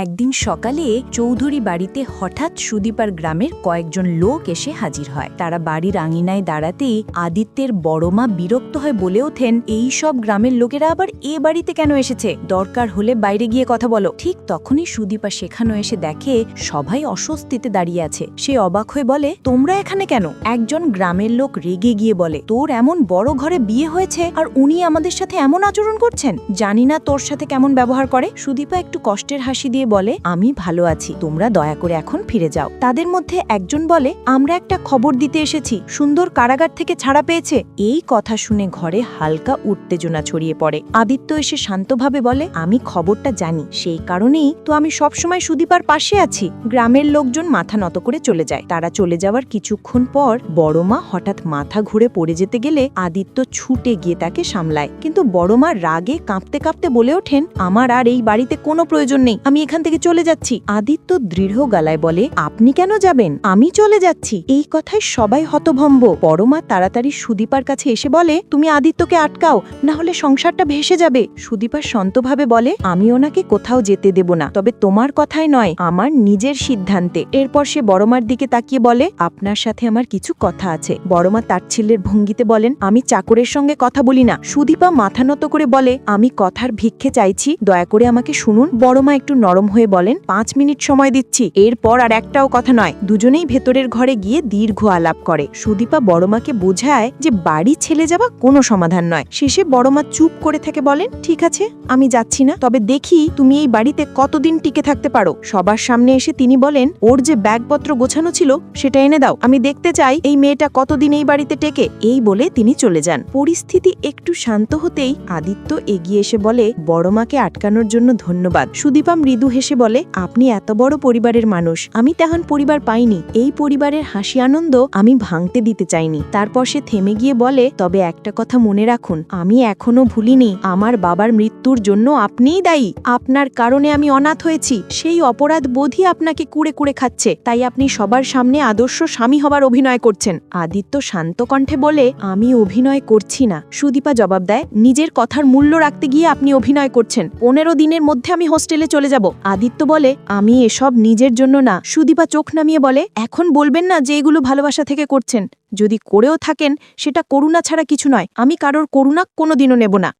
একদিন সকালে চৌধুরী বাড়িতে হঠাৎ সুদীপার গ্রামের কয়েকজন লোক এসে হাজির হয়। তারা বাড়ির আঙিনায় দাঁড়াতেই আদিত্যের বড় মা বিরক্ত হয়ে বলে ওঠেন, এই সব গ্রামের লোকেরা আবার এ বাড়িতে কেন এসেছে? দরকার হলে বাইরে গিয়ে কথা বলো। ঠিক তখনই সুদীপা সেখানে এসে দেখে সবাই অস্বস্তিতে দাঁড়িয়ে আছে। সে অবাক হয়ে বলে, তোমরা এখানে কেন? একজন গ্রামের লোক রেগে গিয়ে বলে, তোর এমন বড় ঘরে বিয়ে হয়েছে আর উনি আমাদের সাথে এমন আচরণ করছেন, জানি না তোর সাথে কেমন ব্যবহার করে। সুদীপা একটু কষ্টের হাসি দিয়ে বলে, আমি ভালো আছি, তোমরা দয়া করে এখন ফিরে যাও। তাদের মধ্যে একজন বলে, আমরা একটা খবর দিতে এসেছি, সুন্দর কারাগার থেকে ছাড়া পেয়েছে। এই কথা শুনে ঘরে হালকা উত্তেজনা ছড়িয়ে পড়ে। আদিত্য এসে শান্তভাবে বলে, আমি খবরটা জানি, সেই কারণেই তো আমি সবসময় সুদীপার পাশে আছি। গ্রামের লোকজন মাথা নত করে চলে যায়। তারা চলে যাওয়ার কিছুক্ষণ পর বড় মা হঠাৎ মাথা ঘুরে পড়ে যেতে গেলে আদিত্য ছুটে গিয়ে তাকে সামলায়। কিন্তু বড় মা রাগে কাঁপতে কাঁপতে বলে ওঠেন, আমার আর এই বাড়িতে কোনো প্রয়োজন নেই, আমি এখান থেকে চলে যাচ্ছি। আদিত্য দৃঢ় গলায় বলে, আপনি কেন যাবেন? আমি চলে যাচ্ছি। এই কথায় সবাই হতভম্ব। বড় মা তাড়াতাড়ি সুদীপার কাছে এসে বলে, তুমি আদিত্যকে আটকাও, না হলে সংসারটা ভেসে যাবে। সুদীপা শান্তভাবে বলে, আমি ওনাকে কোথাও যেতে দেব না, তবে তোমার কথাই নয়, আমার নিজের সিদ্ধান্তে। এরপর সে বড়মার দিকে তাকিয়ে বলে, আপনার সাথে আমার কিছু কথা আছে। বড়মা তাচ্ছিল্যের ভঙ্গিতে বলেন, আমি চাকরের সঙ্গে কথা বলি না। সুদীপা মাথা নত করে বলে, আমি কথার ভিক্ষে চাইছি, দয়া করে আমাকে শুনুন। বড়মা একটু নরম হয়ে বলেন, 5 মিনিট সময় দিচ্ছি, এরপর আর একটাও কথা নয়। দুজনেই ভেতরের ঘরে গিয়ে দীর্ঘ আলাপ করে। সুদীপা বড়মাকে বোঝায় যে বাড়ি ছেড়ে যাওয়া কোনো সমাধান নয়। শেষে বড়মা চুপ করে থেকে বলেন, ঠিক আছে, আমি যাচ্ছি না, তবে দেখি তুমি এই বাড়িতে কতদিন টিকে থাকতে পারো। সবার সামনে এসে তিনি বলেন, ওর যে ব্যাগপত্র গোছানো ছিল সেটা এনে দাও, আমি দেখতে চাই এই মেয়েটা কতদিন এই বাড়িতে টেকে। এই বলে তিনি চলে যান। পরিস্থিতি একটু শান্ত হতেই আদিত্য এগিয়ে এসে বলে, বড়মাকে আটকানোর জন্য ধন্যবাদ। সুদীপা মৃদু হেসে বলে, আপনি এত বড় পরিবারের মানুষ, আমি তেমন পরিবার পাইনি। এই পরিবারের হাসি আনন্দ আমি ভাঙতে দিতে চাইনি। তারপর সে থেমে গিয়ে বলে, তবে একটা কথা মনে রাখুন, আমি এখনো ভুলিনি আমার বাবার মৃত্যুর জন্য আপনিই দায়ী। আপনার কারণে আমি অনাথ হয়েছি, সেই অপরাধ বোধই আপনাকে কুড়ে কুড়ে খাচ্ছে। তাই আপনি সবার সামনে আদর্শ স্বামী হবার অভিনয় করছেন। আদিত্য শান্ত কণ্ঠে বলে, আমি অভিনয় করছি না। সুদীপা জবাব দেয়, নিজের কথার মূল্য রাখতে গিয়ে আপনি অভিনয় করছেন। 15 দিনের মধ্যে আমি হোস্টেলে চলে যাব। আদিত্য বলে, আমি এসব নিজের জন্য না। সুদীপা চোখ নামিয়ে বলে, এখন বলবেন না যে এগুলো ভালোবাসা থেকে করছেন। যদি করেও থাকেন সেটা করুণা ছাড়া কিছু নয়। আমি কারোর করুণা কোনোদিনও নেব না।